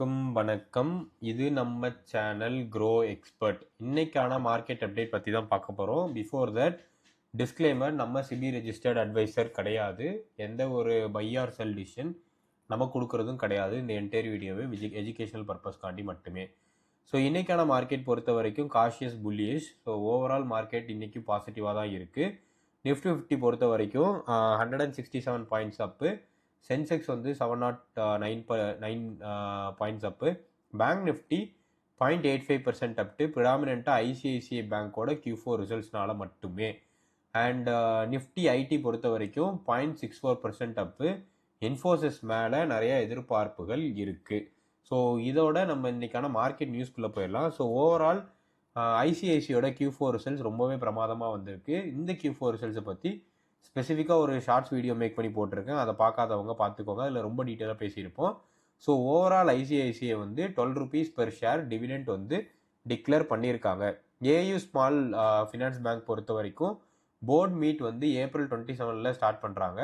அனைவருக்கும் வணக்கம். இது நம்ம சேனல் க்ரோ எக்ஸ்பர்ட். இன்னைக்கான மார்க்கெட் அப்டேட் பற்றி தான் பார்க்க போகிறோம். பிஃபோர் தட் டிஸ்க்ளைமர், நம்ம சிபி ரெஜிஸ்டர்ட் அட்வைசர் கிடையாது. எந்த ஒரு பை ஆர் செல் டிசிஷன் நம்ம கொடுக்குறதும் கிடையாது. இந்த என்டையர் வீடியோவே எஜுகேஷனல் பர்பஸ்க்காண்டி மட்டுமே. ஸோ இன்னைக்கான மார்க்கெட் பொறுத்த வரைக்கும் cautious bullish. So overall market இன்னைக்கு பாசிட்டிவாக தான் இருக்குது. நிஃப்டி 50 பொறுத்த வரைக்கும் 167 பாயிண்ட்ஸ் அப்பு. சென்செக்ஸ் வந்து 709 points up. Bank Nifty 0.85% up. ப்ரிடாமினண்ட்டாக ஐசிஐசிஐ பேங்கோட Q4 ரிசல்ட்ஸ்னால மட்டுமே. அண்ட் நிஃப்டி ஐடி பொறுத்த வரைக்கும் 0.64% அப்பு. இன்ஃபோசிஸ் மேலே நிறைய எதிர்பார்ப்புகள் இருக்குது. ஸோ இதோட நம்ம இன்னைக்கான மார்க்கெட் நியூஸ்குள்ளே போயிடலாம். ஸோ ஓவரால் ஐசிஐசியோட Q4 ரிசல்ட்ஸ் ரொம்பவே பிரமாதமாக வந்திருக்கு. இந்த Q4 ரிசல்ட்ஸை பற்றி ஸ்பெசிஃபிக்காக ஒரு ஷார்ட்ஸ் வீடியோ மேக் பண்ணி போட்டிருக்கேன். அதை பார்க்காதவங்க பார்த்துக்கோங்க. அதில் ரொம்ப டீட்டெயிலாக பேசியிருப்போம். ஸோ ஓவரால் ஐசிஐசிஐ வந்து 12 rupees பெர் ஷேர் டிவிடெண்ட் வந்து டிக்ளேர் பண்ணியிருக்காங்க. ஏயு ஸ்மால் ஃபினான்ஸ் பேங்க் பொறுத்த வரைக்கும் போர்ட் மீட் வந்து April 27 ஸ்டார்ட் பண்ணுறாங்க.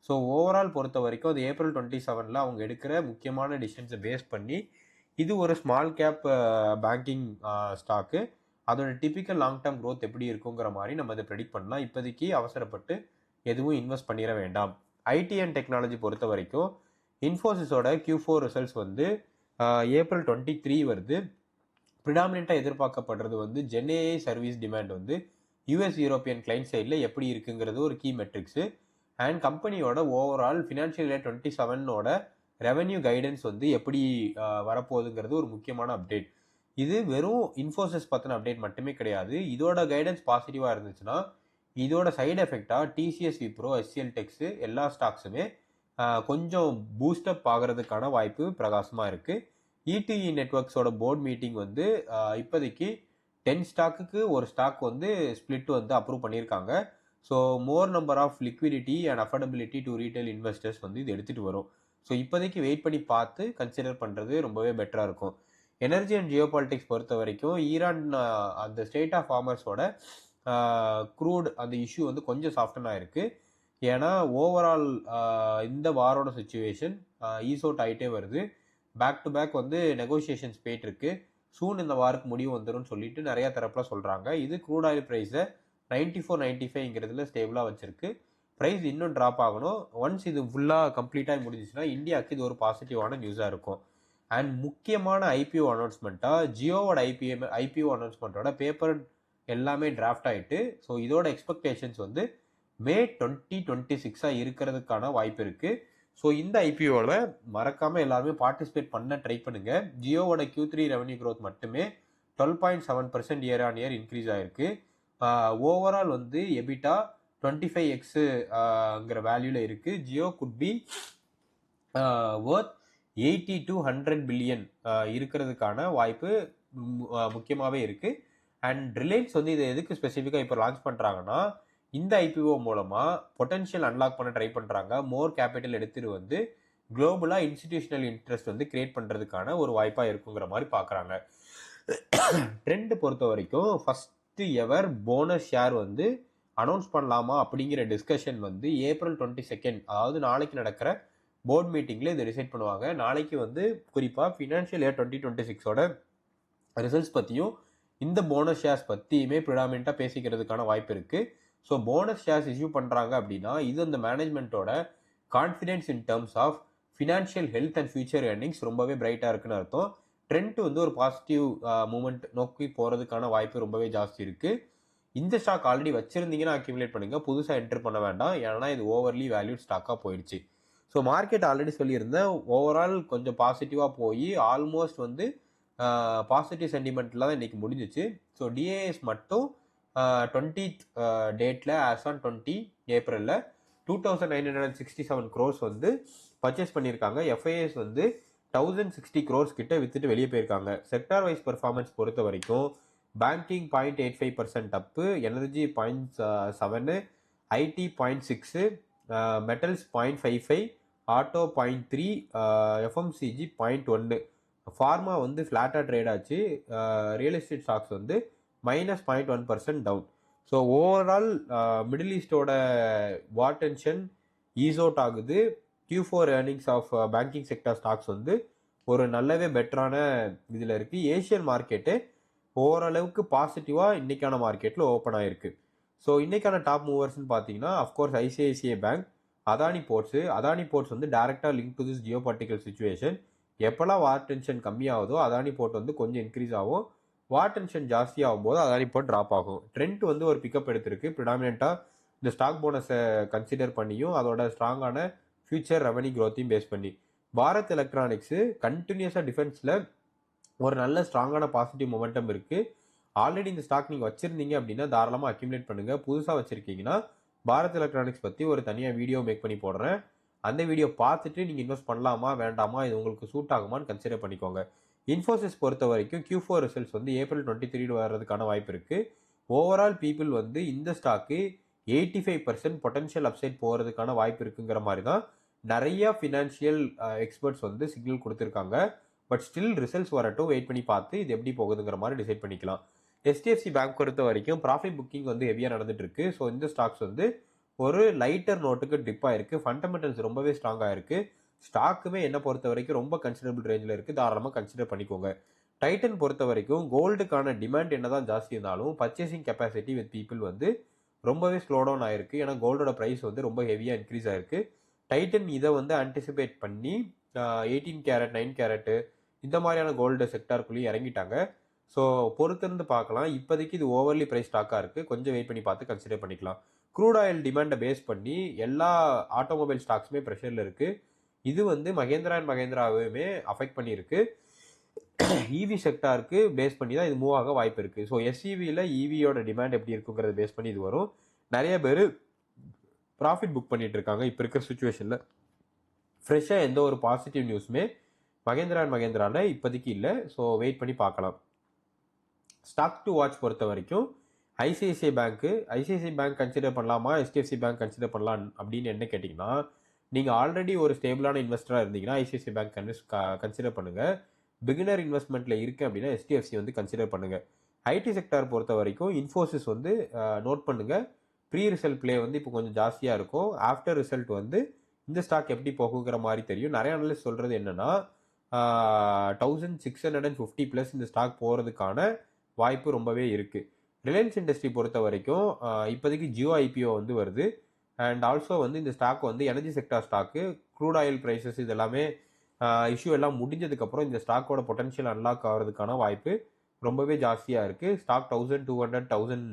ஸோ ஓவரால் பொறுத்த வரைக்கும் அது April 27 அவங்க எடுக்கிற முக்கியமான டிசிஷன்ஸை பேஸ் பண்ணி இது ஒரு ஸ்மால் கேப் பேங்கிங் ஸ்டாக்கு. அதோட டிபிக்கல் லாங் டேர்ம் க்ரோத் எப்படி இருக்குங்கிற மாதிரி நம்ம அதை ப்ரெடிக்ட் பண்ணலாம். இப்போதைக்கு அவசரப்பட்டு எதுவும் இன்வெஸ்ட் பண்ணிட வேண்டாம். ஐடி அண்ட் டெக்னாலஜி பொறுத்த வரைக்கும் இன்ஃபோசிஸோட Q4 ரிசல்ட்ஸ் வந்து April 23 வருது. ப்ரிடாமினண்ட்டாக எதிர்பார்க்கப்படுறது வந்து ஜென்ஏஐ சர்வீஸ் டிமாண்ட் வந்து யூஎஸ் யூரோப்பியன் கிளைண்ட் சைடில் எப்படி இருக்குங்கிறது ஒரு கீ மெட்ரிக்ஸு. அண்ட் கம்பெனியோட overall financial year 27 revenue guidance வந்து எப்படி வரப்போகுதுங்கிறது ஒரு முக்கியமான அப்டேட். இது வெறும் இன்ஃபோசிஸ் பற்றின அப்டேட் மட்டுமே கிடையாது. இதோட கைடன்ஸ் பாசிட்டிவாக இருந்துச்சுன்னா இதோட சைடு எஃபெக்டாக டிசிஎஸ் விப்ரோ, எஸ்சிஎல் டெக்ஸு எல்லா ஸ்டாக்ஸுமே கொஞ்சம் பூஸ்டப் ஆகிறதுக்கான வாய்ப்பு பிரகாசமாக இருக்குது. இடிஇ நெட்ஒர்க்ஸோட போர்ட் மீட்டிங் வந்து இப்போதைக்கு 10 ஸ்டாக்குக்கு ஒரு ஸ்டாக் வந்து ஸ்பிளிட் வந்து அப்ரூவ் பண்ணியிருக்காங்க. So more number of liquidity and affordability to retail investors வந்து இது எடுத்துகிட்டு வரும். ஸோ இப்போதைக்கு வெயிட் பண்ணி பார்த்து கன்சிடர் பண்ணுறது ரொம்பவே பெட்டராக இருக்கும். எனர்ஜி அண்ட் ஜியோ பாலிட்டிக்ஸ் பொறுத்த வரைக்கும் ஈரான் அந்த ஸ்டேட் ஆஃப் ஃபார்மர்ஸோட க்ரூட் அந்த இஷ்யூ வந்து கொஞ்சம் சாஃப்டன் ஆயிருக்கு. ஏன்னா ஓவரால் இந்த வாரோட சுச்சுவேஷன் ஈஸோட் ஆகிட்டே வருது. பேக் டு பேக் வந்து நெகோசியேஷன்ஸ் போயிட்டுருக்கு. சூன் இந்த வாருக்கு முடிவு வந்துடும் சொல்லிட்டு நிறைய தரப்பில் சொல்கிறாங்க. இது க்ரூட் ஆயில் ப்ரைஸை 94-95ங்கிறதுல ஸ்டேபிளாக வச்சிருக்கு. ப்ரைஸ் இன்னும் ட்ராப் ஆகணும். ஒன்ஸ் இது ஃபுல்லாக கம்ப்ளீட்டாக முடிஞ்சிச்சுன்னா இந்தியாவுக்கு இது ஒரு பாசிட்டிவான நியூஸாக இருக்கும். அண்ட் முக்கியமான ஐபிஓ அனௌன்ஸ்மெண்ட்டாக ஜியோவோட ஐபிஓ அனௌன்ஸ்மெண்ட்டோட பேப்பர் எல்லாமே டிராஃப்ட் ஆகிட்டு. ஸோ இதோட எக்ஸ்பெக்டேஷன்ஸ் வந்து May 2026 இருக்கிறதுக்கான வாய்ப்பு இருக்குது. ஸோ இந்த ஐபிஓவில் மறக்காமல் எல்லாருமே பார்ட்டிசிபேட் பண்ண ட்ரை பண்ணுங்கள். ஜியோவோட Q3 ரெவன்யூ க்ரோத் மட்டுமே 12.7% இயர் ஆன் இயர் இன்க்ரீஸ் ஆகிருக்கு. ஓவரால் வந்து எபிட்டா 25x வேல்யூவில் இருக்குது. Jio could be worth 80 to 100 billion இருக்கிறதுக்கான வாய்ப்பு முக்கியமாகவே இருக்குது. அண்ட் ரிலையன்ஸ் வந்து இதை எதுக்கு ஸ்பெசிஃபிக்காக இப்போ லான்ச் பண்ணுறாங்கன்னா இந்த ஐபிஓ மூலமாக பொட்டன்ஷியல் அன்லாக் பண்ண ட்ரை பண்ணுறாங்க. மோர் கேபிட்டல் எடுத்துகிட்டு வந்து குளோபலாக இன்ஸ்டிடியூஷனல் இன்ட்ரெஸ்ட் வந்து கிரியேட் பண்ணுறதுக்கான ஒரு வாய்ப்பாக இருக்குங்கிற மாதிரி பார்க்குறாங்க. ட்ரெண்ட் பொறுத்த வரைக்கும் ஃபஸ்ட்டு எவர் போனஸ் ஷேர் வந்து அனௌன்ஸ் பண்ணலாமா அப்படிங்கிற டிஸ்கஷன் வந்து April 22 அதாவது நாளைக்கு நடக்கிற போர்ட் மீட்டிங்கில் இதை டிசைட் பண்ணுவாங்க. நாளைக்கு வந்து குறிப்பாக ஃபினான்ஷியல் இயர் 2026 ரிசல்ட்ஸ் பற்றியும் இந்த போனஸ் ஷேர்ஸ் பற்றியுமே ப்ரிடாமினண்ட்டாக பேசிக்கிறதுக்கான வாய்ப்பு இருக்குது. ஸோ போனஸ் ஷேர்ஸ் இஷ்யூ பண்ணுறாங்க அப்படின்னா இது அந்த மேனேஜ்மெண்ட்டோட confidence in terms of financial health and future earnings ரொம்பவே பிரைட்டாக இருக்குன்னு அர்த்தம். ட்ரெண்ட் வந்து ஒரு பாசிட்டிவ் மூமெண்ட் நோக்கி போகிறதுக்கான வாய்ப்பு ரொம்பவே ஜாஸ்தி இருக்குது. இந்த ஸ்டாக் ஆல்ரெடி வச்சுருந்தீங்கன்னா அக்யூமுலேட் பண்ணுங்கள். புதுசாக என்டர் பண்ண வேண்டாம். ஏன்னா இது ஓவர்லி வேல்யூட் ஸ்டாக்காக போயிடுச்சு. ஸோ மார்க்கெட் ஆல்ரெடி சொல்லியிருந்தேன் ஓவரால் கொஞ்சம் பாசிட்டிவாக போய் ஆல்மோஸ்ட் வந்து பாசிட்டிவ் சென்டிமெண்ட்டில் தான் இன்றைக்கி முடிஞ்சிச்சு. ஸோ டிஏஎஸ் மட்டும் 20th டேட்டில் ஆஸ் ஆன் 20 April 2967 crores வந்து பர்ச்சேஸ் பண்ணியிருக்காங்க. எஃப்ஐஎஸ் வந்து 1060 crores கிட்ட வித்துட்டு வெளியே போயிருக்காங்க. செக்டார் வைஸ் பெர்ஃபார்மன்ஸ் பொறுத்த வரைக்கும் banking 0.85% up, energy 0.7, IT 0.6, metals 0.55, auto 0.3, FMCG 0.1. Pharma வந்து ஃப்ளாட்டாக ட்ரேட் ஆச்சு. ரியல் எஸ்டேட் ஸ்டாக்ஸ் வந்து -0.1% டவுன். ஸோ ஓவரால் மிடில் ஈஸ்டோட வாட்டென்ஷன் ஈஸோட் ஆகுது. Q4 earnings of banking sector stocks வந்து ஒரு நல்லாவே பெட்டரான இதில் இருக்குது. ஏஷியன் மார்க்கெட்டு ஓரளவுக்கு பாசிட்டிவாக இன்னைக்கான மார்க்கெட்டில் ஓப்பன் ஆயிருக்கு. ஸோ இன்னைக்கான டாப் மூவர்ஸ்னு பார்த்தீங்கன்னா of course ICICI bank, Adani ports வந்து டைரக்டாக link to this geo political situation. எப்போல்லாம் வார் டென்ஷன் கம்மியாகுதோ அதானி போர்ட் வந்து கொஞ்சம் இன்க்ரீஸ் ஆகும், வார் டென்ஷன் ஜாஸ்தி ஆகும்போது அதானி போர்ட் ட்ராப் ஆகும். ட்ரெண்ட் வந்து ஒரு பிக்கப் எடுத்திருக்கு. ப்ரிடாமினெண்ட்டாக இந்த ஸ்டாக் போனஸை கன்சிடர் பண்ணியும் அதோட ஸ்ட்ராங்கான ஃபியூச்சர் ரெவன்யூ க்ரோத்தையும் பேஸ் பண்ணி பாரத் எலக்ட்ரானிக்ஸு கண்டினியூஸாக டிஃபென்ஸில் ஒரு நல்ல ஸ்ட்ராங்கான பாசிட்டிவ் மொமெண்டம் இருக்குது. ஆல்ரெடி இந்த ஸ்டாக் நீங்கள் வச்சுருந்தீங்க அப்படின்னா தாராளமாக அக்யூமுலேட் பண்ணுங்கள். புதுசாக வச்சுருக்கீங்கன்னா பாரத் எலக்ட்ரானிக்ஸ் பற்றி ஒரு தனியாக வீடியோ மேக் பண்ணி போடுறேன். அந்த வீடியோ பார்த்துட்டு நீங்கள் இன்வெஸ்ட் பண்ணலாமா வேண்டாமா, இது உங்களுக்கு சூட் ஆகுமான்னு கன்சிடர் பண்ணிக்கோங்க. இன்ஃபோசிஸ் பொறுத்த வரைக்கும் Q4 ரிசல்ட்ஸ் வந்து April 23 வர்றதுக்கான வாய்ப்பு இருக்குது. ஓவரால் பீப்புள் வந்து இந்த ஸ்டாக்கு 85% பொட்டன்ஷியல் அப்சைட் போகிறதுக்கான வாய்ப்பு இருக்குங்கிற மாதிரி தான் நிறைய ஃபினான்ஷியல் எக்ஸ்பர்ட்ஸ் வந்து சிக்னல் கொடுத்துருக்காங்க. பட் ஸ்டில் ரிசல்ட்ஸ் வரட்டும், வெயிட் பண்ணி பார்த்து இது எப்படி போகுதுங்கிற மாதிரி டிசைட் பண்ணிக்கலாம். HDFC பேங்க் பொறுத்த வரைக்கும் ப்ராஃபிட் புக்கிங் வந்து ஹெவியாக நடந்துட்டு இருக்கு. ஸோ இந்த ஸ்டாக்ஸ் வந்து ஒரு லைட்டர் நோட்டுக்கு டிப் ஆயிருக்கு. ஃபண்டமெண்டல்ஸ் ரொம்பவே ஸ்ட்ராங்காக இருக்கு. ஸ்டாக்குமே என்ன பொறுத்த வரைக்கும் ரொம்ப கன்சிடரபிள் ரேஞ்சில் இருக்குது, தாராளமாக கன்சிடர் பண்ணிக்கோங்க. டைட்டன் பொறுத்த வரைக்கும் கோல்டுக்கான டிமாண்ட் என்னதான் ஜாஸ்தி இருந்தாலும் பர்ச்சேசிங் கெப்பாசிட்டி வித் பீப்புள் வந்து ரொம்பவே ஸ்லோ டவுன் ஆயிருக்கு. ஏன்னா கோல்டோட ப்ரைஸ் வந்து ரொம்ப ஹெவியாக இன்க்ரீஸ் ஆயிருக்கு. டைட்டன் இதை வந்து ஆன்டிசிபேட் பண்ணி 18 கேரட் 9 கேரட்டு இந்த மாதிரியான கோல்டு செக்டாருக்குள்ளேயும் இறங்கிட்டாங்க. ஸோ பொறுத்திருந்து பார்க்கலாம். இப்போதைக்கு இது ஓவர்லி ப்ரைஸ் ஸ்டாக்காக இருக்குது, கொஞ்சம் வெயிட் பண்ணி பார்த்து கன்சிடர் பண்ணிக்கலாம். க்ரூட் ஆயில் டிமாண்டை பேஸ் பண்ணி எல்லா ஆட்டோமொபைல் ஸ்டாக்ஸுமே ப்ரெஷரில் இருக்குது. இது வந்து மகேந்திரா அண்ட் மகேந்திராவுமே அஃபெக்ட் பண்ணியிருக்கு. இவி செக்டாருக்கு பேஸ் பண்ணி தான் இது மூவ் ஆக வாய்ப்பு இருக்குது. ஸோ எஸ்இவியில் இவியோட டிமாண்ட் எப்படி இருக்குங்கிறத பேஸ் பண்ணி இது வரும். நிறைய பேர் ப்ராஃபிட் புக் பண்ணிட்டு இருக்காங்க இப்போ இருக்கிற சுச்சுவேஷனில். ஃப்ரெஷ்ஷாக எந்த ஒரு பாசிட்டிவ் நியூஸுமே மகேந்திரா அண்ட் மகேந்திராவில் இப்போதைக்கு இல்லை. ஸோ வெயிட் பண்ணி பார்க்கலாம். ஸ்டாக் டு வாட்ச் பொறுத்த வரைக்கும் ஐசிஐசிஐ பேங்க் கன்சிடர் பண்ணலாமா, HDFC பேங்க் கன்சிடர் பண்ணலாம் அப்படின்னு என்ன கேட்டிங்கன்னா, நீங்கள் ஆல்ரெடி ஒரு ஸ்டேபிளான இன்வெஸ்டராக இருந்தீங்கன்னா ஐசிஐசிஐ பேங்க் கன்சிடர் பண்ணுங்கள். பிகினர் இன்வெஸ்ட்மெண்ட்டில் இருக்குது அப்படின்னா HDFC வந்து கன்சிடர் பண்ணுங்கள். ஐடி செக்டார் பொறுத்த வரைக்கும் இன்ஃபோசிஸ் வந்து நோட் பண்ணுங்கள். ப்ரீ ரிசல்ட் பிளே வந்து இப்போ கொஞ்சம் ஜாஸ்தியாக இருக்கும். ஆஃப்டர் ரிசல்ட் வந்து இந்த ஸ்டாக் எப்படி போகுங்கிற மாதிரி தெரியும். நிறைய அனலிஸ்ட் சொல்கிறது என்னென்னா 1650+ இந்த ஸ்டாக் போகிறதுக்கான வாய்ப்பு ரொம்பவே இருக்குது. ரிலையன்ஸ் இண்டஸ்ட்ரி பொறுத்த வரைக்கும் இப்போதைக்கு ஜியோ IPO வந்து வருது. அண்ட் ஆல்சோ வந்து இந்த ஸ்டாக் வந்து energy sector stock, crude oil prices இது எல்லாமே இஷ்யூ எல்லாம் முடிஞ்சதுக்கப்புறம் இந்த ஸ்டாக்கோட பொட்டன்ஷியல் அன்லாக் ஆகிறதுக்கான வாய்ப்பு ரொம்பவே ஜாஸ்தியாக இருக்குது. ஸ்டாக் 1200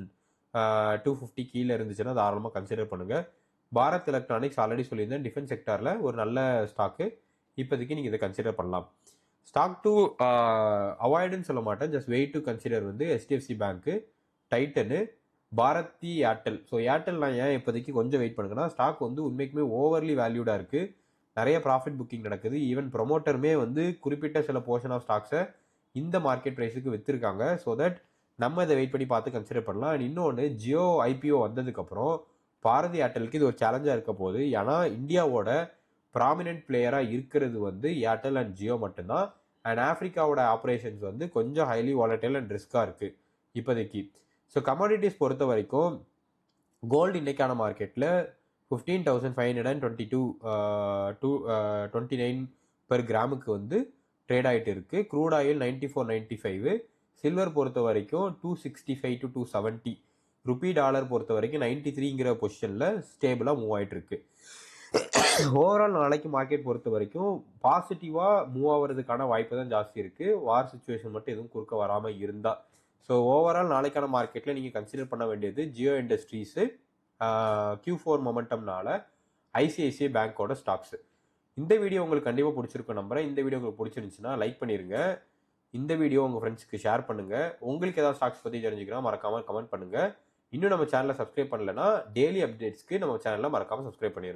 1250 கீழே இருந்துச்சுன்னா தாராளமாக கன்சிடர் பண்ணுங்கள். பாரத் எலக்ட்ரானிக்ஸ் ஆல்ரெடி சொல்லியிருந்தேன், டிஃபென்ஸ் செக்டாரில் ஒரு நல்ல ஸ்டாக்கு, இப்போதைக்கு நீங்கள் இதை கன்சிடர் பண்ணலாம். ஸ்டாக் டு அவாய்டுன்னு சொல்ல மாட்டேன், ஜஸ்ட் வெயிட் டு கன்சிடர் வந்து HDFC bank, Titan, Bharti Airtel. So Airtel நான் ஏன் இப்போதைக்கு கொஞ்சம் வெயிட் பண்ணுங்கன்னா ஸ்டாக் வந்து உண்மைக்குமே ஓவர்லி வேல்யூடாக இருக்குது. நிறைய ப்ராஃபிட் புக்கிங் நடக்குது. ஈவன் ப்ரொமோட்டருமே வந்து குறிப்பிட்ட சில போர்ஷன் ஆஃப் ஸ்டாக்ஸை இந்த மார்க்கெட் ப்ரைஸுக்கு விற்றுருக்காங்க. ஸோ தட் நம்ம இதை வெயிட் பண்ணி பார்த்து கன்சிடர் பண்ணலாம். அண்ட் இன்னொன்று, ஜியோ IPO வந்ததுக்கப்புறம் பாரதி ஏர்டெலுக்கு இது ஒரு சேலஞ்சாக இருக்க போகுது. ஏன்னா இந்தியாவோட ப்ராமினென்ட் பிளேயராக இருக்கிறது வந்து ஏர்டெல் அண்ட் ஜியோ மட்டும்தான். அண்ட் ஆஃப்ரிக்காவோட ஆப்ரேஷன்ஸ் வந்து கொஞ்சம் ஹைலி வாலட்டைல் அண்ட் ரிஸ்காக இருக்குது இப்போதைக்கு. ஸோ கமாடிட்டிஸ் பொறுத்த வரைக்கும் கோல்டு இன்னைக்கான மார்க்கெட்டில் 15,522.29 per கிராமுக்கு வந்து ட்ரேட் ஆகிட்டு இருக்குது. க்ரூட் ஆயில் 94.95, சில்வர் பொறுத்த வரைக்கும் 265 to 270, ருபி டாலர் பொறுத்த வரைக்கும் 93ங்கிற பொசிஷனில் ஸ்டேபிளாக மூவ் ஆகிட்டு இருக்கு. ஓவரால் நாளைக்கு மார்க்கெட் பொறுத்த வரைக்கும் பாசிட்டிவாக மூவ் ஆகிறதுக்கான வாய்ப்பு தான் ஜாஸ்தி இருக்குது, வார் சுச்சுவேஷன் மட்டும் எதுவும் குறுக்க வராமல் இருந்தால். ஸோ ஓவரால் நாளைக்கான மார்க்கெட்டில் நீங்கள் கன்சிடர் பண்ண வேண்டியது ஜியோ இண்டஸ்ட்ரீஸு, Q4 மொமெண்டம்னால ஐசிஐசிஐ பேங்கோட ஸ்டாக்ஸு. இந்த வீடியோ உங்களுக்கு கண்டிப்பாக பிடிச்சிருக்கும் நம்புறேன். இந்த வீடியோ உங்களுக்கு பிடிச்சிருந்துச்சுன்னா லைக் பண்ணிடுங்க. இந்த வீடியோ உங்கள் ஃப்ரெண்ட்ஸ்க்கு ஷேர் பண்ணுங்கள். உங்களுக்கு ஏதாவது ஸ்டாக்ஸ் பற்றி தெரிஞ்சுக்கலாம் மறக்காமல் கமெண்ட் பண்ணுங்கள். இன்னும் நம்ம சேனலை சப்ஸ்கிரைப் பண்ணலைன்னா டெய்லி அப்டேட்ஸ்க்கு நம்ம சேனலை மறக்காமல் சப்ஸ்கிரைப் பண்ணிடுங்க.